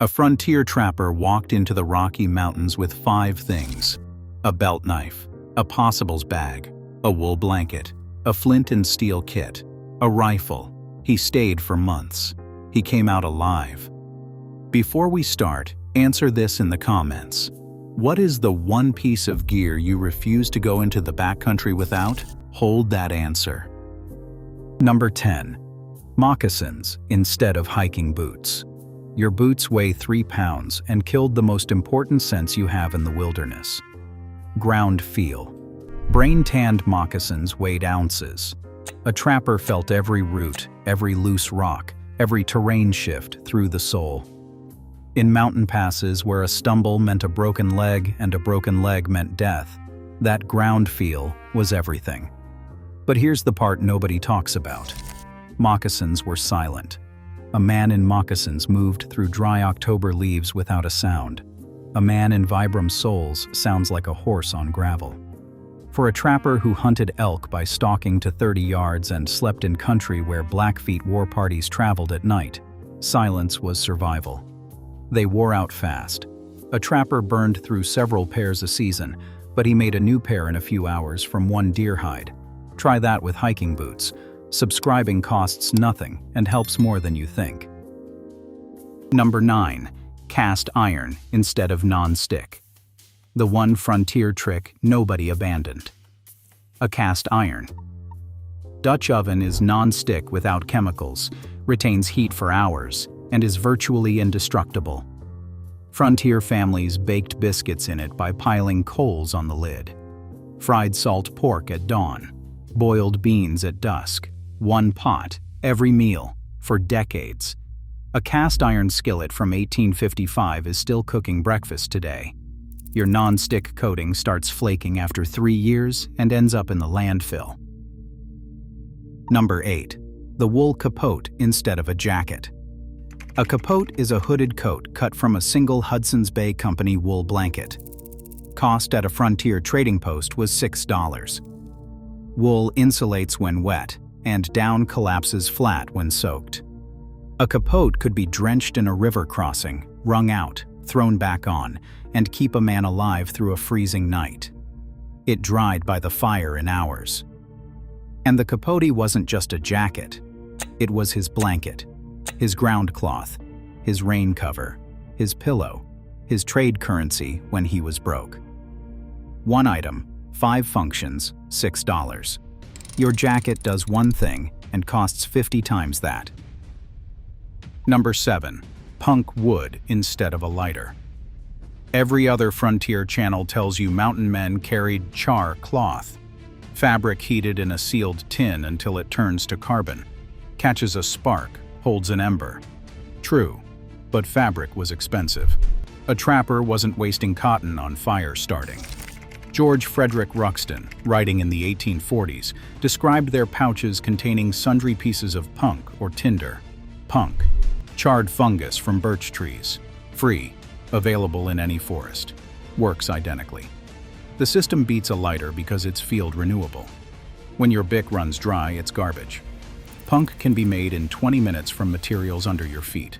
A frontier trapper walked into the Rocky Mountains with 5 things: a belt knife, a possibles bag, a wool blanket, a flint and steel kit, a rifle. He stayed for months. He came out alive. Before we start, answer this in the comments. What is the one piece of gear you refuse to go into the backcountry without? Hold that answer. Number 10. Moccasins instead of hiking boots. Your boots weigh 3 pounds and killed the most important sense you have in the wilderness. Ground feel. Brain-tanned moccasins weighed ounces. A trapper felt every root, every loose rock, every terrain shift through the soul. In mountain passes where a stumble meant a broken leg and a broken leg meant death, that ground feel was everything. But here's the part nobody talks about. Moccasins were silent. A man in moccasins moved through dry October leaves without a sound. A man in Vibram soles sounds like a horse on gravel. For a trapper who hunted elk by stalking to 30 yards and slept in country where Blackfeet war parties traveled at night, silence was survival. They wore out fast. A trapper burned through several pairs a season, but he made a new pair in a few hours from one deer hide. Try that with hiking boots. Subscribing costs nothing and helps more than you think. Number 9. Cast iron instead of non-stick. The one frontier trick nobody abandoned. A cast iron. Dutch oven is non-stick without chemicals, retains heat for hours, and is virtually indestructible. Frontier families baked biscuits in it by piling coals on the lid. Fried salt pork at dawn. Boiled beans at dusk. One pot, every meal, for decades. A cast iron skillet from 1855 is still cooking breakfast today. Your non-stick coating starts flaking after 3 years and ends up in the landfill. Number 8. The wool capote instead of a jacket. A capote is a hooded coat cut from a single Hudson's Bay Company wool blanket. Cost at a frontier trading post was $6. Wool insulates when wet, and down collapses flat when soaked. A capote could be drenched in a river crossing, wrung out, thrown back on, and keep a man alive through a freezing night. It dried by the fire in hours. And the capote wasn't just a jacket. It was his blanket, his ground cloth, his rain cover, his pillow, his trade currency when he was broke. One item, 5 functions, $6. Your jacket does one thing and costs 50 times that. Number 7. Punk wood instead of a lighter. Every other frontier channel tells you mountain men carried char cloth. Fabric heated in a sealed tin until it turns to carbon, catches a spark, holds an ember. True, but fabric was expensive. A trapper wasn't wasting cotton on fire starting. George Frederick Ruxton, writing in the 1840s, described their pouches containing sundry pieces of punk or tinder. Punk, charred fungus from birch trees. Free, available in any forest. Works identically. The system beats a lighter because it's field renewable. When your bic runs dry, it's garbage. Punk can be made in 20 minutes from materials under your feet.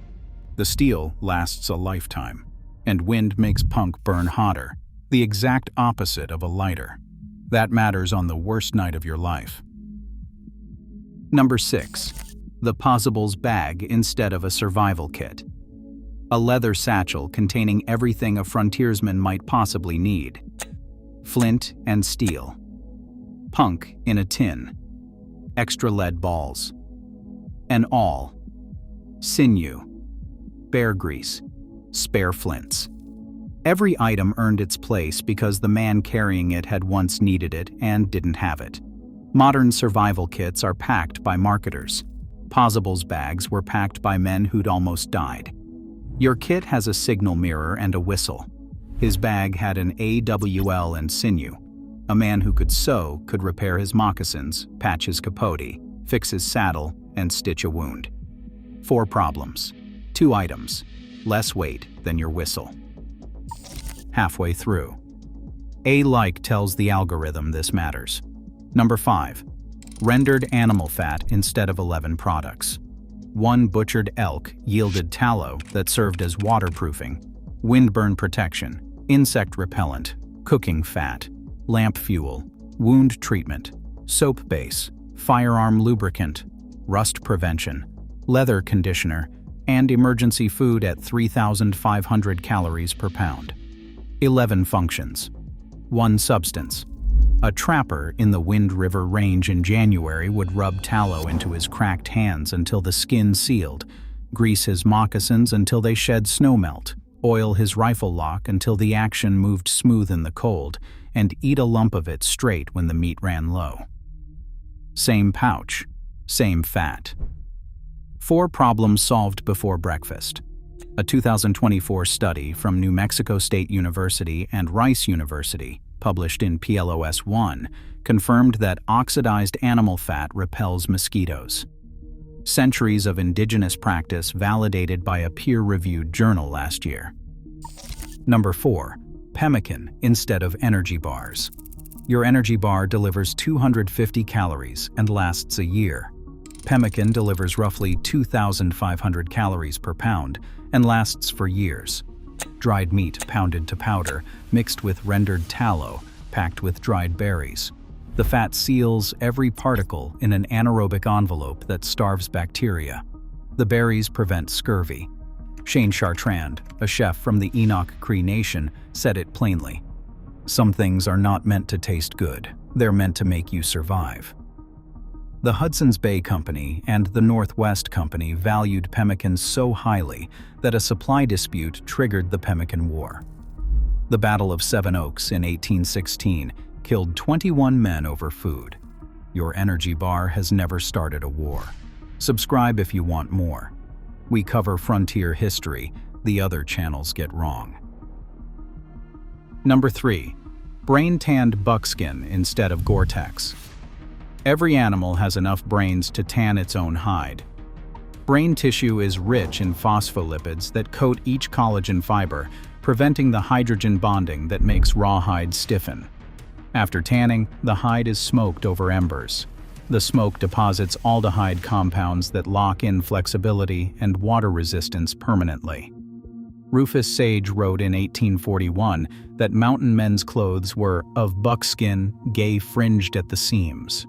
The steel lasts a lifetime, and wind makes punk burn hotter, the exact opposite of a lighter. That matters on the worst night of your life. Number 6. The possibles bag instead of a survival kit. A leather satchel containing everything a frontiersman might possibly need. Flint and steel. Punk in a tin. Extra lead balls. An awl. Sinew. Bear grease. Spare flints. Every item earned its place because the man carrying it had once needed it and didn't have it. Modern survival kits are packed by marketers. Possibles bags were packed by men who'd almost died. Your kit has a signal mirror and a whistle. His bag had an AWL and sinew. A man who could sew could repair his moccasins, patch his capote, fix his saddle, and stitch a wound. 4 problems. 2 items. Less weight than your whistle. Halfway through. A like tells the algorithm this matters. Number 5. Rendered animal fat instead of 11 products. One butchered elk yielded tallow that served as waterproofing, windburn protection, insect repellent, cooking fat, lamp fuel, wound treatment, soap base, firearm lubricant, rust prevention, leather conditioner, and emergency food at 3,500 calories per pound. 11 functions. 1 substance. A trapper in the Wind River Range in January would rub tallow into his cracked hands until the skin sealed, grease his moccasins until they shed snowmelt, oil his rifle lock until the action moved smooth in the cold, and eat a lump of it straight when the meat ran low. Same pouch, same fat. 4 problems solved before breakfast. A 2024 study from New Mexico State University and Rice University, published in PLOS One, confirmed that oxidized animal fat repels mosquitoes. Centuries of indigenous practice validated by a peer-reviewed journal last year. Number 4. Pemmican instead of energy bars. Your energy bar delivers 250 calories and lasts a year. Pemmican delivers roughly 2,500 calories per pound and lasts for years. Dried meat pounded to powder, mixed with rendered tallow, packed with dried berries. The fat seals every particle in an anaerobic envelope that starves bacteria. The berries prevent scurvy. Shane Chartrand, a chef from the Enoch Cree Nation, said it plainly. Some things are not meant to taste good. They're meant to make you survive. The Hudson's Bay Company and the Northwest Company valued pemmican so highly that a supply dispute triggered the Pemmican War. The Battle of Seven Oaks in 1816 killed 21 men over food. Your energy bar has never started a war. Subscribe if you want more. We cover frontier history the other channels get wrong. Number 3. Brain-tanned buckskin instead of Gore-Tex. Every animal has enough brains to tan its own hide. Brain tissue is rich in phospholipids that coat each collagen fiber, preventing the hydrogen bonding that makes rawhide stiffen. After tanning, the hide is smoked over embers. The smoke deposits aldehyde compounds that lock in flexibility and water resistance permanently. Rufus Sage wrote in 1841 that mountain men's clothes were of buckskin, gay fringed at the seams.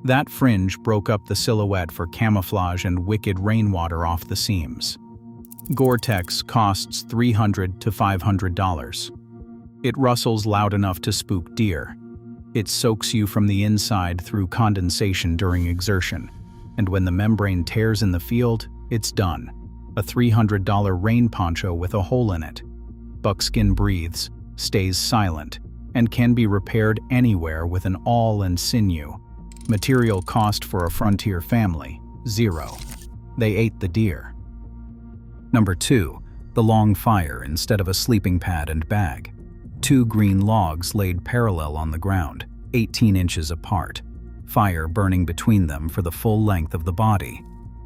That fringe broke up the silhouette for camouflage and wicked rainwater off the seams. Gore-Tex costs $300 to $500. It rustles loud enough to spook deer. It soaks you from the inside through condensation during exertion, and when the membrane tears in the field, it's done. A $300 rain poncho with a hole in it. Buckskin breathes, stays silent, and can be repaired anywhere with an awl and sinew. Material cost for a frontier family, 0. They ate the deer. Number 2. The long fire instead of a sleeping pad and bag. 2 green logs laid parallel on the ground, 18 inches apart. Fire burning between them for the full length of the body.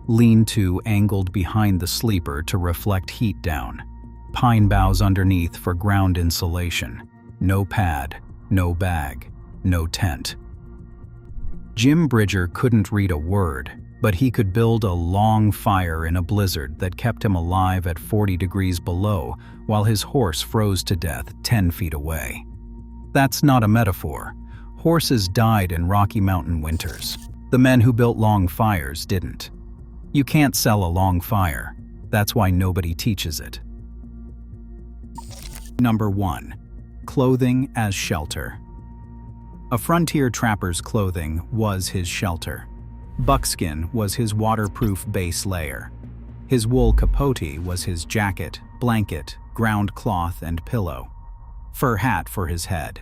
Lean-to angled behind the sleeper to reflect heat down. Pine boughs underneath for ground insulation. No pad, no bag, no tent. Jim Bridger couldn't read a word, but he could build a long fire in a blizzard that kept him alive at 40 degrees below while his horse froze to death 10 feet away. That's not a metaphor. Horses died in Rocky Mountain winters. The men who built long fires didn't. You can't sell a long fire. That's why nobody teaches it. Number 1. Clothing as shelter. A frontier trapper's clothing was his shelter. Buckskin was his waterproof base layer. His wool capote was his jacket, blanket, ground cloth, and pillow. Fur hat for his head.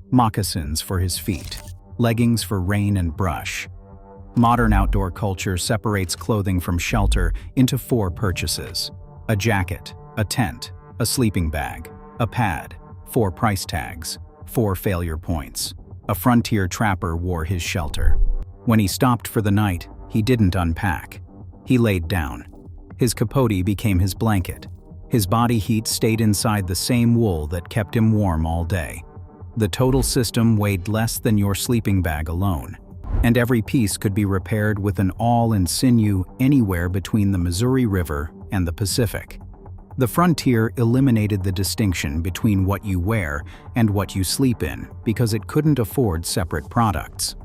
Moccasins for his feet. Leggings for rain and brush. Modern outdoor culture separates clothing from shelter into 4 purchases: a jacket, a tent, a sleeping bag, a pad, 4 price tags, 4 failure points. A frontier trapper wore his shelter. When he stopped for the night, he didn't unpack. He laid down. His capote became his blanket. His body heat stayed inside the same wool that kept him warm all day. The total system weighed less than your sleeping bag alone. and every piece could be repaired with an awl-and-sinew anywhere between the Missouri River and the Pacific. The frontier eliminated the distinction between what you wear and what you sleep in because it couldn't afford separate products.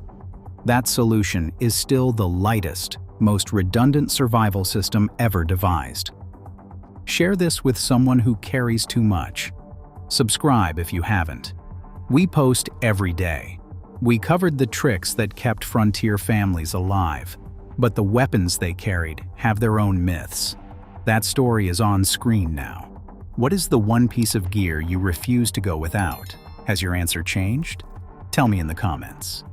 That solution is still the lightest, most redundant survival system ever devised. Share this with someone who carries too much. Subscribe if you haven't. We post every day. We covered the tricks that kept frontier families alive, but the weapons they carried have their own myths. That story is on screen now. What is the one piece of gear you refuse to go without? Has your answer changed? Tell me in the comments.